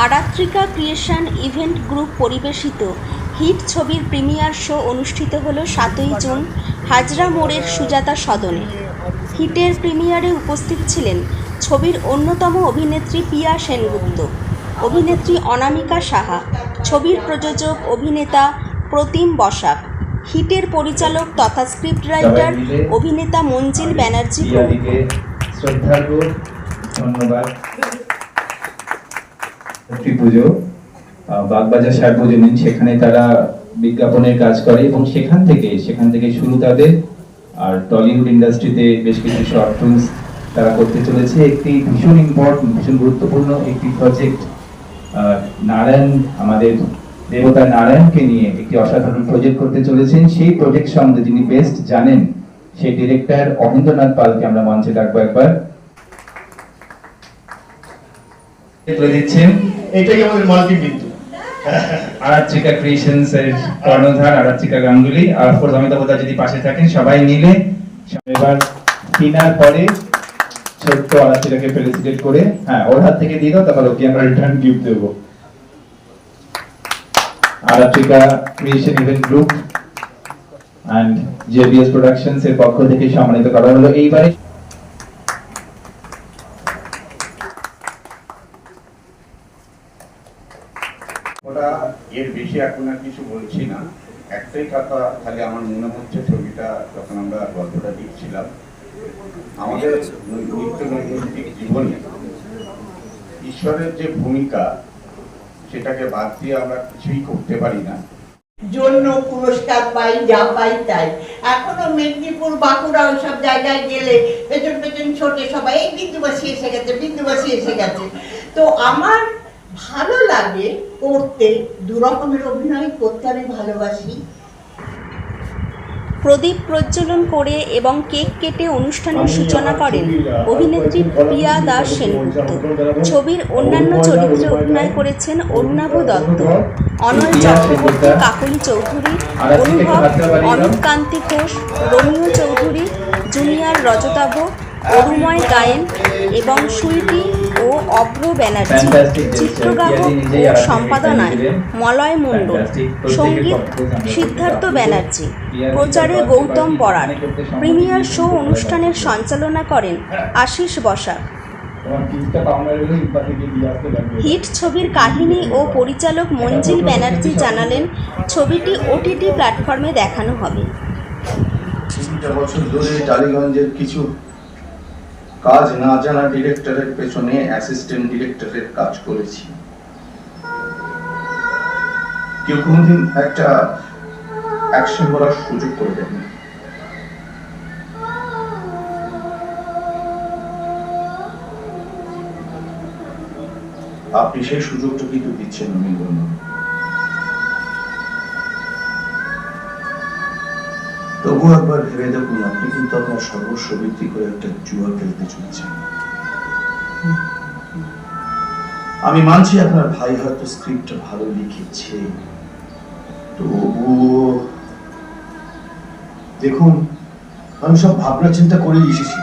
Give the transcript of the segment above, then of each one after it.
Aratrika creation event group পরিবেশিত hit ছবির premiere show অনুষ্ঠিত হল 7ই জুন হাজরা মোড়ের সুজাতা সদনে। হিটের প্রিমিয়ারে উপস্থিত ছিলেন ছবির অন্যতম অভিনেত্রী পিয়া সেনগুপ্ত, অভিনেত্রী অনামিকা সাহা, ছবির প্রযোজক অভিনেতা প্রতিম বসাক, হিটের পরিচালক তথা স্ক্রিপ্ট রাইটার অভিনেতা মঞ্জিল ব্যানার্জি প্রমুখ। পুজো বাগবাজার সার্বজনীন, সেখানে তারা বিজ্ঞাপনের কাজ করে এবং সেখান থেকে শুরু তাদের। আর টলিউড ইন্ডাস্ট্রিতে বেশ কিছু শর্ট ফিল্মস তারা করতে চলেছে। একটি ভীষণ ইম্পর্টেন্ট, ভীষণ গুরুত্বপূর্ণ একটি প্রজেক্ট, নারায়ণ, আমাদের দেবতা নারায়ণকে নিয়ে একটি অসাধারণ প্রজেক্ট করতে চলেছেন। সেই প্রজেক্ট সম্বন্ধে যিনি বেস্ট জানেন, সেই ডিরেক্টর অমৃন্দ্রনাথ পালকে আমরা মঞ্চে ডাকবো একবার। দিচ্ছেন এটাই আমাদের মাল্টিবিন্দু আরাত্রিকা ক্রিয়েশনস এর কর্ণধার আরাত্রিকা গাঙ্গুলি। আর অফকোর্স অমিতাভ যদি পাশে থাকেন, সবাই মিলে এবার কিনার পরে ছোট্ট আরাত্রিকাকে ফেলিসিটেট করে ওর হাত থেকে দিয়ে দাও, তারপর ওকে আমরা রিটার্ন গিফট দেবো। Aratrika creation event group and JBS productions এর পক্ষ থেকে সম্মানিত করা হলো এইবারে। এর বেশি এখন আর কিছু বলছি না। একটাই কথা খালি আমার মনে হচ্ছে, ছবিটা যখন আমরা গল্পটা দেখছিলাম, আমাদের নিত্য নৈমিত্তিক জীবনে ঈশ্বরের যে ভূমিকা, সেটাকে বাদ দিয়ে আমরা কিছুই করতে পারি না। জন্য পুরস্কার পাই, যা পাই তাই। এখনো মেদিনীপুর, বাঁকুড়া ওইসব জায়গায় গেলে পেছন পেছন ছোটে সবাই, এই বিন্দুবাসী এসে গেছে, বিন্দুবাসী এসে গেছে। তো আমার ভালো লাগে করতে, দু রকমের অভিনয় করতে আমি ভালোবাসি। প্রদীপ প্রজ্বলন করে এবং কেক কেটে অনুষ্ঠানের সূচনা করেন অভিনেত্রী পিয়া দাস সেনগুপ্ত। ছবির অন্যান্য চরিত্রে অভিনয় করেছেন অরুণাভ দত্ত, অনল চক্রবর্তী, কাকলি চৌধুরী, অনুভব, অমিত কান্তি ঘোষ, রোমিও চৌধুরী, জুনিয়র রজতাভ, অরুময় গায়েন এবং সুইটি ও অভ্র ব্যানার্জি। চিত্রগ্রাহক ও সম্পাদনায় মলয় মণ্ডল, সঙ্গীত সিদ্ধার্থ ব্যানার্জি, প্রচারে গৌতম বরাট। প্রিমিয়ার শো অনুষ্ঠানের সঞ্চালনা করেন আশিস বসাক। হিট ছবির কাহিনী ও পরিচালক মঞ্জিল ব্যানার্জি জানালেন, ছবিটি ওটিটি প্ল্যাটফর্মে দেখানো হবে। 3 বছর ধরে টালিগঞ্জের কিছু কাজ না জানা ডিরেক্টরের পেছনে অ্যাসিস্ট্যান্ট ডিরেক্টরের কাজ করেছি। কেউ কোনোদিন একটা অ্যাকশন করার সুযোগ করে দেন। আপনি সেই সুযোগটা কিন্তু দিচ্ছেন না। তবু একবার ভেবে দেখুন, আপনি কিন্তু আপনার সর্বস্ব বিক্রি করে একটা জুয়া খেলতে চলেছেন। আমি মানছি আপনার ভাই হয়তো স্ক্রিপ্টটা ভালো লিখেছে, তবু দেখুন, আমি সব ভাবনা চিন্তা করে এসেছি।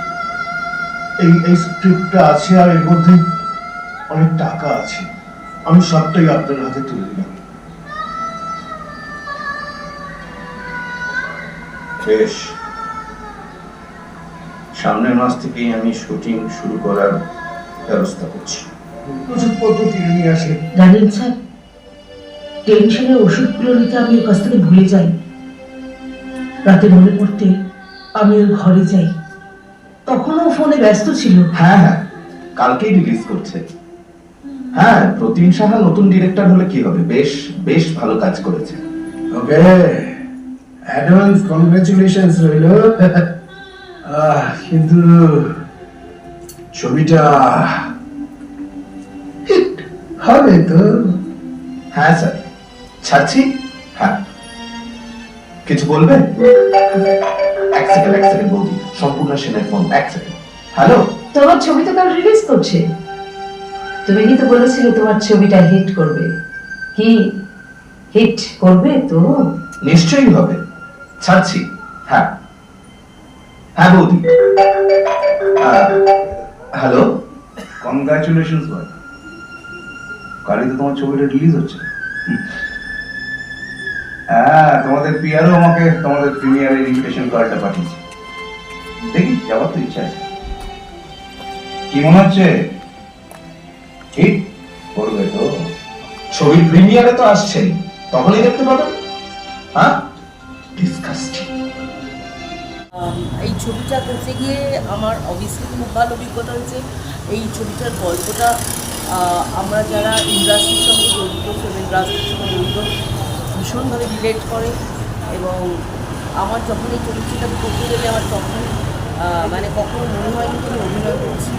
এই স্ক্রিপ্টটা আছে, আর এর মধ্যে অনেক টাকা আছে। আমি সবটাই আপনার হাতে তুলে দিলাম। বেশ, সামনের মাস থেকেই আমি শুটিং শুরু করার ব্যবস্থা করছি। প্রচুর পদ্ধতি নিয়ে আসে। জানেন স্যার, টেনশনের ওষুধগুলো নিতে আমি ওর কাছ থেকে ভুলে যাই। রাতে মনে পড়তে আমি ওর ঘরে যাই, তখনও ফোনে ব্যস্ত ছিল। হ্যাঁ, কালকেই রিলিজ করছে। প্রতিম সাহা নতুন ডিরেক্টর হলে কি হবে, বেশ বেশ ভালো কাজ করেছে। ওকে, অ্যাডভান্স কংগ্রেচুলেশনস রইল। কিন্তু ছবিটা হিট হবে তো? হ্যাঁ স্যার, ছাড়ছি। কিছু বলবে? এক সেকেন্ড বৌদি, সম্পূর্ণ সেনের ফোন। এক সেকেন্ড। হ্যালো, তোমার ছবি তো কাল রিলিজ করছে। তুমি কিন্তু বলেছিলে তোমার ছবিটা হিট করবে। কি হিট করবে তো? নিশ্চয়ই হবে, ছাড়ছি। হ্যাঁ বৌদি। হ্যালো, কংগ্রাচুলেশনস বয়। কালই তো তোমার ছবিটা রিলিজ হচ্ছে। হ্যাঁ, তোমাদের পিআরও আমাকে তোমাদের প্রিমিয়ারের ইনভিটেশন কার্ডটা পাঠিয়েছে। দেখি, যাওয়ার তো ইচ্ছা আছে। কি মনে হচ্ছে, ঠিক করবে তো? ছবির প্রিমিয়ারে তো আসছেই, তখনই দেখতে পাবেন। হ্যাঁ, ডিসকাস্টিং। এই ছবিটা করতে গিয়ে আমার অবভিয়াসলি খুব ভালো অভিজ্ঞতা হয়েছে। এই ছবিটার গল্পটা আমরা যারা ইন্ডাস্ট্রির সঙ্গে জড়িত, ফিল্ম ইন্ডাস্ট্রির সঙ্গে জড়িত, ভীষণভাবে রিলেট করে। এবং আমার যখন এই চরিত্রটা করতে গেলে আমার তখন মানে কখনো মনে হয়নি যে আমি অভিনয় করছি।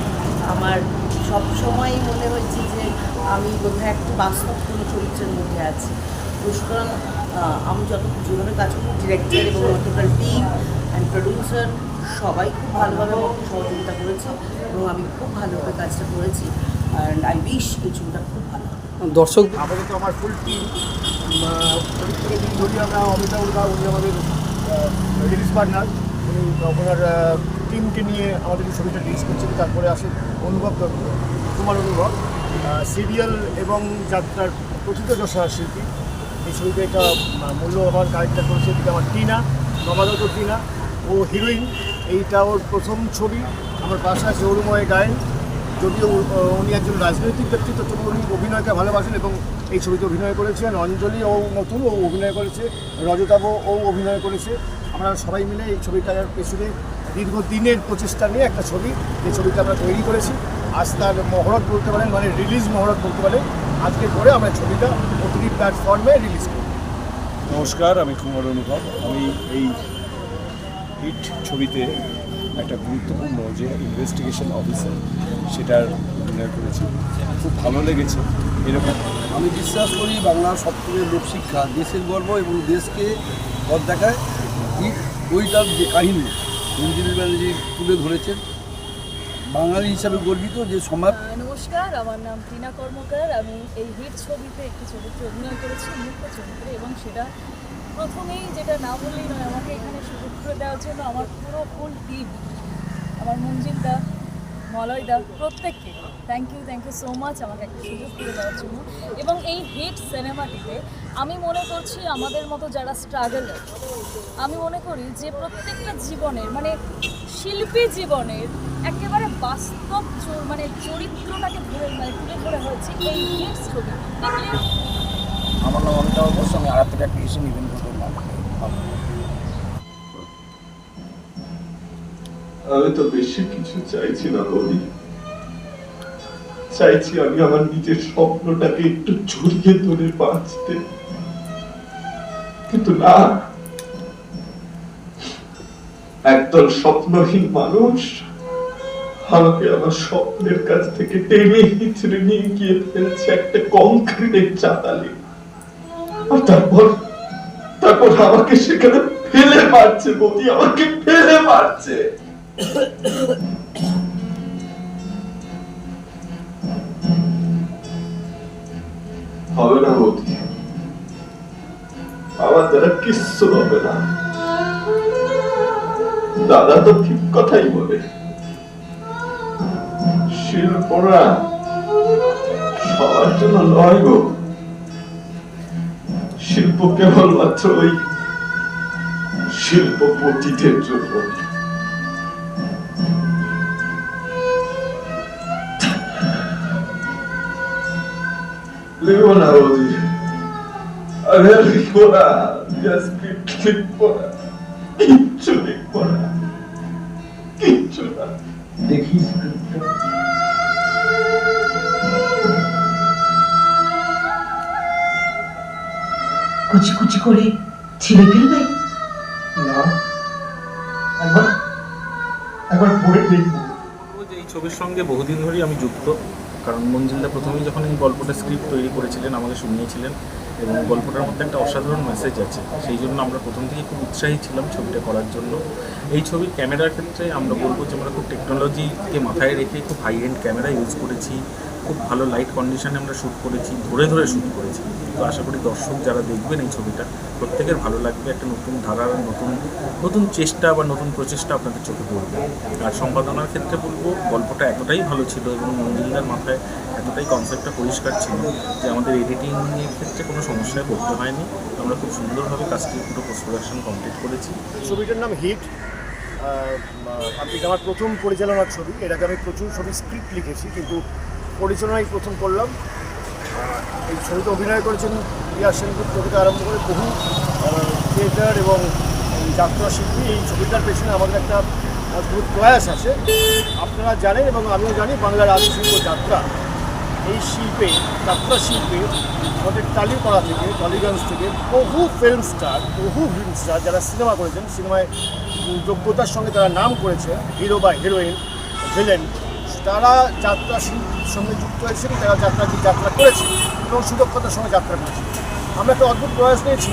আমার সব সময় মনে হয়েছে যে আমি বোধহয় একটা বাস্তব কোনো চরিত্রের মধ্যে আছি। তো সুতরাং আমি যেভাবে কাজ করি, ডিরেক্টর এবং টোটাল টিম অ্যান্ড প্রডিউসার সবাই খুব ভালোভাবে আমাকে সহযোগিতা করেছে এবং আমি খুব ভালোভাবে কাজটা করেছি। অ্যান্ড আই উইশ এই ছবিটা খুব ভালো। দর্শক আপাতত আমার ফুল টিম থেকে দিন ধরি আমরা অমিতা উল্কা, উনি আমাদের রিলিজ পার্টনার, উনি ওনার টিমকে নিয়ে আমাদের এই ছবিটা রিলিজ করছেন। তারপরে আসে অনুভব দত্ত, কুমার অনুভব, সিরিয়াল এবং যাত্রার প্রথিতযশা শিল্পী। এই ছবিতে একটা মূল্যবান ক্যারেক্টার করেছে আমার টিনা, নবাগত টিনা, ও হিরোইন। এইটা ওর প্রথম ছবি। আমার পাশে আছে অরুময় গায়েন, যদিও উনি একজন রাজনৈতিক ব্যক্তিত্ব, তবু উনি অভিনয়কে ভালোবাসেন এবং এই ছবিতে অভিনয় করেছেন। অঞ্জলি ও নতুন ও অভিনয় করেছে, রজতাভ ও অভিনয় করেছে। আমরা সবাই মিলে এই ছবিটার পেছনে দীর্ঘদিনের প্রচেষ্টা নিয়ে একটা ছবি, যে ছবিটা আমরা তৈরি করেছি। আজ তার মহরত বলতে পারেন, মানে রিলিজ মহরত বলতে পারেন। আজকে করে আমরা ছবিটা প্রতিটি প্ল্যাটফর্মে রিলিজ করি। নমস্কার, আমি কুমার অনুভব। আমি এই হিট ছবিতে একটা গুরুত্বপূর্ণ যে ইনভেস্টিগেশন অফিসার, সেটার অভিনয় করেছি। খুব ভালো লেগেছে। এরকম আমি বিশ্বাস করি বাংলার সবথেকে লোকশিক্ষা, দেশের গর্ব এবং দেশকে পথ দেখায়। ওইটার যে কাহিনী মঞ্জুরি ব্যানার্জি তুলে ধরেছেন, বাঙালি হিসাবে গর্বিত যে সমাজ। নমস্কার, আমার নাম টিনা কর্মকার। আমি এই হিট ছবিতে একটি চরিত্রে অভিনয় করেছি, মুখ্য চরিত্রে, এবং সেটা প্রথমেই যেটা না বললেই নয়, আমাকে এখানে সুযোগ করে দেওয়ার জন্য আমার পুরো ফুল টিম, আমার মঞ্জিলদা, মলয়দা, প্রত্যেককে থ্যাংক ইউ সো মাচ আমাকে একটা সুযোগ করে দেওয়ার জন্য। এবং এই হিট সিনেমাটিতে আমি মনে করছি আমাদের মতো যারা স্ট্রাগলার, আমি মনে করি যে প্রত্যেকটা জীবনের, মানে শিল্পী জীবনের একেবারে বাস্তব মানে চরিত্রটাকে তুলে ধরে হয়েছে এই হিট ছবি। দেখলে আমার নাম অমিতাভ ঘোষ, আমি আড়াত থেকে একটা এসে ইভেন্ট করলাম। আমি তো বেশি কিছু চাইছি না বলি, চাইছি আমি আমার নিজের স্বপ্নটাকে একটু জড়িয়ে ধরে বাঁচতে, কিন্তু না, একদল স্বপ্নহীন মানুষ আমাকে আমার স্বপ্নের কাছ থেকে টেনে হিচড়ে নিয়ে গিয়ে ফেলছে একটা কংক্রিটের চাতালে। আর তারপর আমাকে সেখানে ফেলে মারছে বৌদি, আমাকে ফেলে মারছে। হবে না বৌদি, আমার দ্বারা কিচ্ছু হবে না। দাদা তো ঠিক কথাই বলে, শিল্পরা সবার জন্য নয় গো, শিল্প কেবলমাত্র ওই শিল্পপতিদের জন্য। লিখবো না বৌদি, আরে লিখবো না, স্ক্রিপ্ট লিখবো না, কিচ্ছু লিখবো না, কিচ্ছু না। দেখি স্ক্রিপ্টটা। কুচি কুচি করে ছিঁড়ে ফেলবে না, একবার পড়ে দেখবো। এই ছবির সঙ্গে বহুদিন ধরেই আমি যুক্ত, কারণ মঞ্জিলদা প্রথমেই যখন এই গল্পটা স্ক্রিপ্ট তৈরি করেছিলেন আমাকে শুনিয়েছিলেন এবং গল্পটার মধ্যে একটা অসাধারণ মেসেজ আছে, সেই জন্য আমরা প্রথম থেকে খুব উৎসাহী ছিলাম ছবিটা করার জন্য। এই ছবির ক্যামেরার ক্ষেত্রে আমরা বলবো যে আমরা খুব টেকনোলজিকে মাথায় রেখে খুব হাই এন্ড ক্যামেরা ইউজ করেছি, খুব ভালো লাইট কন্ডিশনে আমরা শ্যুট করেছি, ধরে ধরে শ্যুট করেছি। তো আশা করি দর্শক যারা দেখবেন এই ছবিটা প্রত্যেকের ভালো লাগবে, একটা নতুন ধারার নতুন চেষ্টা বা নতুন প্রচেষ্টা আপনাদের চোখে পড়বে। আর সম্পাদনার ক্ষেত্রে বলবো গল্পটা এতটাই ভালো ছিল এবং মঞ্জিলদার মাথায় এতটাই কনসেপ্টটা পরিষ্কার ছিল যে আমাদের এডিটিংয়ের ক্ষেত্রে কোনো সমস্যায় পড়তে হয়নি। আমরা খুব সুন্দরভাবে কাজটি পুরো পোস্ট প্রোডাকশন কমপ্লিট করেছি। ছবিটার নাম হিট। এটা আমার প্রথম পরিচালনার ছবি। এর আগে আমি প্রচুর ছবি স্ক্রিপ্ট লিখেছি, কিন্তু পরিচালনাই প্রথম করলাম। এই ছবিতে অভিনয় করেছেন প্রিয়া সেনগুপ্ত থেকে আরম্ভ করে বহু থিয়েটার এবং যাত্রা শিল্পী। এই ছবিটার পেছনে আমাদের একটা অদ্ভুত প্রয়াস আছে। আপনারা জানেন এবং আমিও জানি, বাংলার আদি শিল্প যাত্রা। এই শিল্পে, যাত্রা শিল্পে আমাদের টালিপাড়া থেকে, টলিগঞ্জ থেকে বহু ফিল্ম স্টার যারা সিনেমা করেছেন, সিনেমায় যোগ্যতার সঙ্গে তারা নাম করেছে, হিরো বা হিরোইন, ভিলেন, তারা যাত্রা শিল্পের সঙ্গে যুক্ত হয়েছেন, তারা যাত্রা করেছে এবং সুদক্ষতার সঙ্গে যাত্রা করেছে। আমরা একটা অদ্ভুত প্রয়াস নিয়েছি,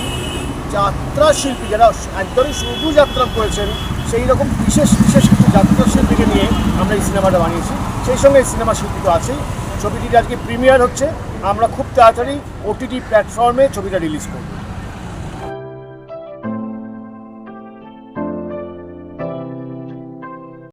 যাত্রা শিল্পী যারা একদমই শুধু যাত্রা করেছেন সেই রকম বিশেষ কিছু যাত্রা শিল্পীকে নিয়ে আমরা এই সিনেমাটা বানিয়েছি। সেই সঙ্গে এই সিনেমা শিল্পী তো আছেই। ছবিটির আজকে প্রিমিয়ার হচ্ছে। আমরা খুব তাড়াতাড়ি OTT প্ল্যাটফর্মে ছবিটা রিলিজ করব।